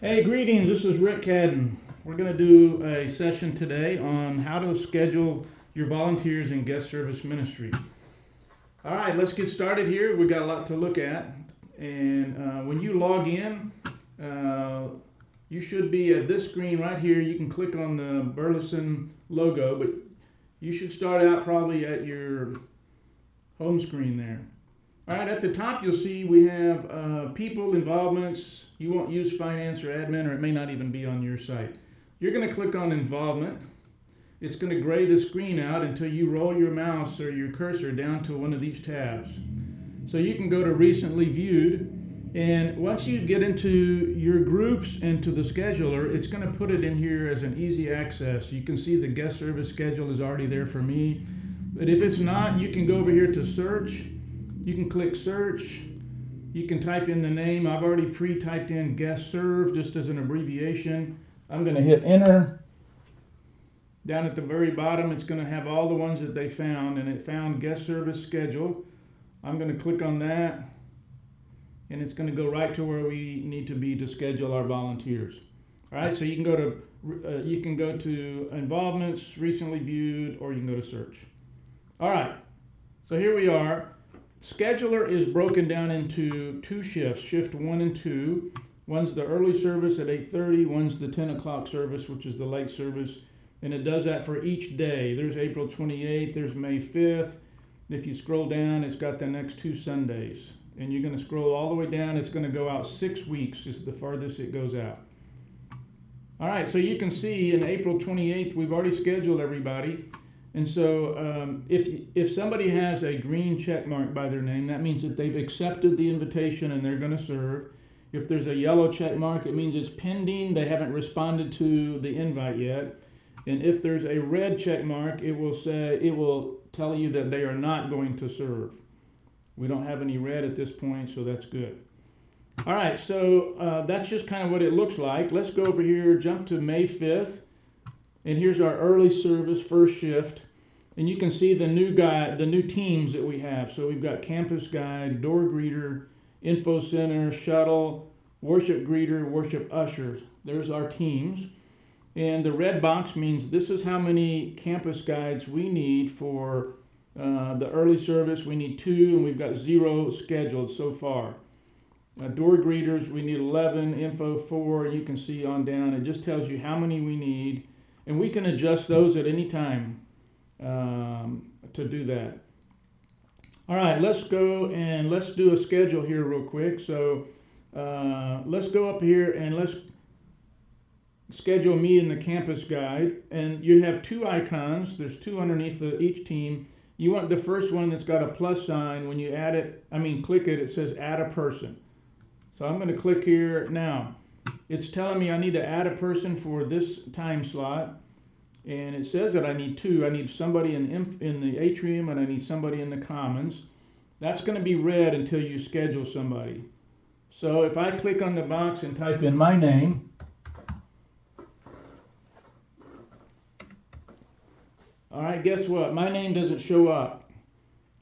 Hey, greetings. This is Rick Cadden. We're going to do a session today on how to schedule your volunteers in guest service ministry. All right, let's get started here. We got a lot to look at. And when you log in, you should be at this screen right here. You can click on the Burleson logo, but you should start out probably at your home screen there. All right, at the top you'll see we have people, involvements. You won't use finance or admin, or it may not even be on your site. You're going to click on involvement. It's going to gray the screen out until you roll your mouse or your cursor down to one of these tabs. So you can go to recently viewed, and once you get into your groups and to the scheduler, it's going to put it in here as an easy access. You can see the guest service schedule is already there for me. But if it's not, you can go over here to search. You can click search. You can type in the name. I've already pre-typed in guest serve just as an abbreviation. I'm going to hit enter. Down at the very bottom, it's going to have all the ones that they found, and it found guest service schedule. I'm going to click on that, and it's going to go right to where we need to be to schedule our volunteers. All right, so you can go to involvements, recently viewed, or you can go to search. All right, so here we are. Scheduler is broken down into two shifts, shift 1 and 2. One's the early service at 8:30, one's the 10 o'clock service, which is the late service, and it does that for each day. There's April 28th, there's May 5th. If you scroll down, it's got the next 2 Sundays. And you're going to scroll all the way down, it's going to go out 6 weeks, is the farthest it goes out. All right, so you can see in April 28th, we've already scheduled everybody. And so if somebody has a green check mark by their name, that means that they've accepted the invitation and they're going to serve. If there's a yellow check mark, it means it's pending. They haven't responded to the invite yet. And if there's a red check mark, it will tell you that they are not going to serve. We don't have any red at this point, so that's good. All right, so that's just kind of what it looks like. Let's go over here, jump to May 5th. And here's our early service, first shift. And you can see the new teams that we have. So we've got campus guide, door greeter, info center, shuttle, worship greeter, worship usher. There's our teams. And the red box means this is how many campus guides we need for the early service. We need 2, and we've got 0 scheduled so far. Door greeters, we need 11, info 4, you can see on down. It just tells you how many we need. And we can adjust those at any time to do that. All right, let's go and let's do a schedule here real quick. So let's go up here and let's schedule me in the campus guide. And you have 2 icons. There's 2 underneath each team. You want the first one that's got a plus sign. When you click it, it says add a person. So I'm going to click here now. It's telling me I need to add a person for this time slot, and it says that I need 2. I need somebody in the atrium, and I need somebody in the commons. That's going to be red until you schedule somebody. So if I click on the box and type in my name, all right, guess what? My name doesn't show up.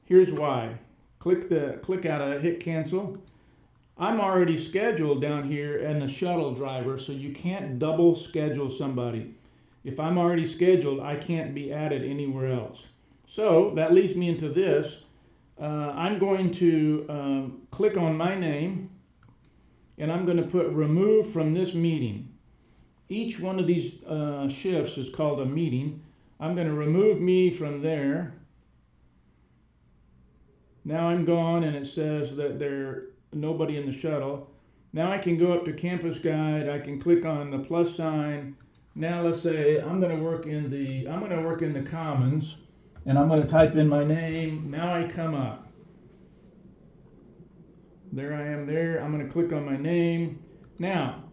Here's why. Click out of it, hit cancel. I'm already scheduled down here and the shuttle driver, so you can't double schedule somebody. If I'm already scheduled, I can't be added anywhere else. So that leads me into this. I'm going to click on my name, and I'm going to put remove from this meeting. Each one of these shifts is called a meeting. I'm going to remove me from there. Now I'm gone, and it says that there's nobody in the shuttle. Now I can go up to campus guide. I can click on the plus sign. Now let's say I'm going to work in the commons, and I'm going to type in my name. Now I come up. There I am there. I'm going to click on my name. Now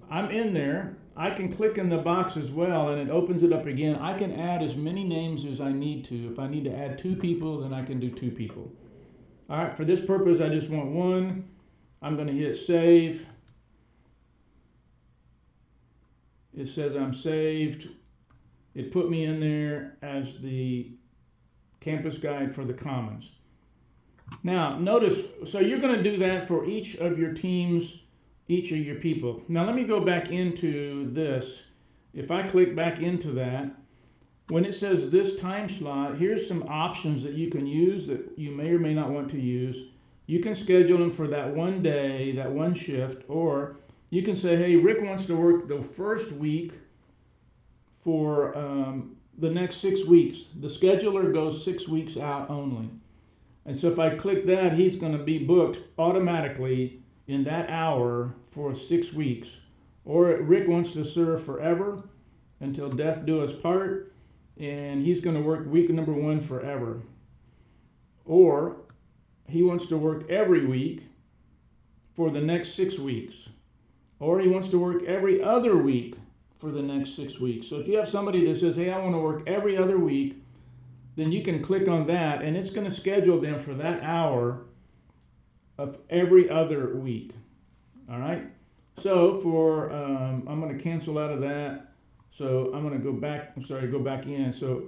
I'm in there. I can click in the box as well, and it opens it up again. I can add as many names as I need to. If I need to add 2 people, then I can do 2 people. All right, for this purpose, I just want 1. I'm going to hit save. It says I'm saved. It put me in there as the campus guide for the commons. Now, notice, so you're going to do that for each of your teams each of your people. Now let me go back into this. If I click back into that, when it says this time slot, here's some options that you can use that you may or may not want to use. You can schedule them for that one day, that one shift, or you can say, hey, Rick wants to work the first week for the next 6 weeks. The scheduler goes 6 weeks out only. And so if I click that, he's going to be booked automatically in that hour for 6 weeks. Or Rick wants to serve forever until death do us part, and he's going to work week number 1 forever. Or he wants to work every week for the next 6 weeks. Or he wants to work every other week for the next 6 weeks. So if you have somebody that says, hey, I want to work every other week, then you can click on that, and it's going to schedule them for that hour of every other week. All right? So for, I'm going to cancel out of that. So I'm going to go back in. So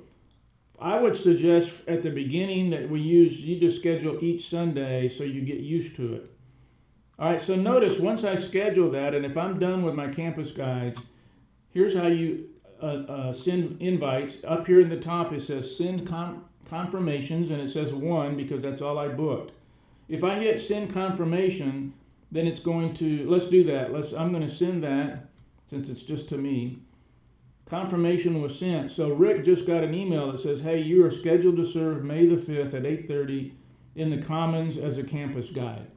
I would suggest at the beginning that you just schedule each Sunday so you get used to it. All right, so notice once I schedule that, and if I'm done with my campus guides, here's how you send invites. Up here in the top it says send confirmations, and it says 1 because that's all I booked. If I hit send confirmation, then it's going to, let's do that. I'm going to send that since it's just to me. Confirmation was sent. So Rick just got an email that says, hey, you are scheduled to serve May the 5th at 8:30 in the Commons as a campus guide.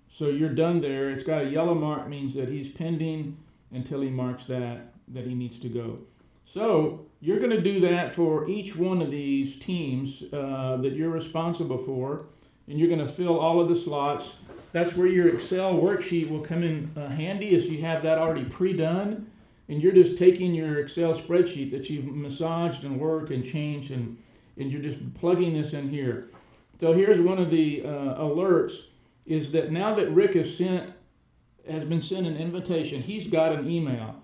So you're done there. It's got a yellow mark, means that he's pending until he marks that he needs to go. So you're going to do that for each one of these teams that you're responsible for, and you're going to fill all of the slots. That's where your Excel worksheet will come in handy, as you have that already pre-done. And you're just taking your Excel spreadsheet that you've massaged and worked and changed, and you're just plugging this in here. So here's one of the alerts, is that now that Rick has been sent an invitation, he's got an email.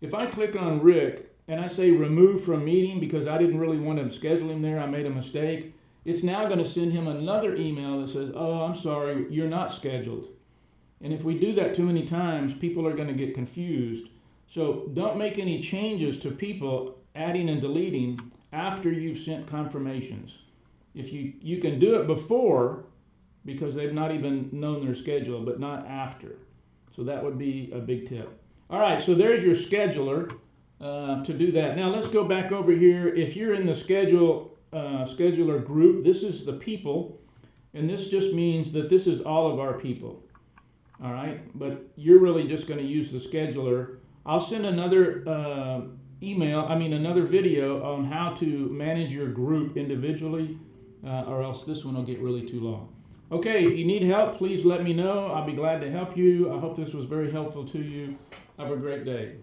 If I click on Rick and I say remove from meeting because I didn't really want to schedule him there, I made a mistake, it's now going to send him another email that says, oh, I'm sorry, you're not scheduled. And if we do that too many times, people are going to get confused. So don't make any changes to people adding and deleting after you've sent confirmations. If you can do it before because they've not even known their schedule, but not after. So that would be a big tip. All right, so there's your scheduler to do that. Now let's go back over here. If you're in the scheduler group, this is the people, and this just means that this is all of our people. All right, but you're really just going to use the scheduler. I'll send another another video on how to manage your group individually, or else this one will get really too long. Okay, if you need help, please let me know. I'll be glad to help you. I hope this was very helpful to you. Have a great day.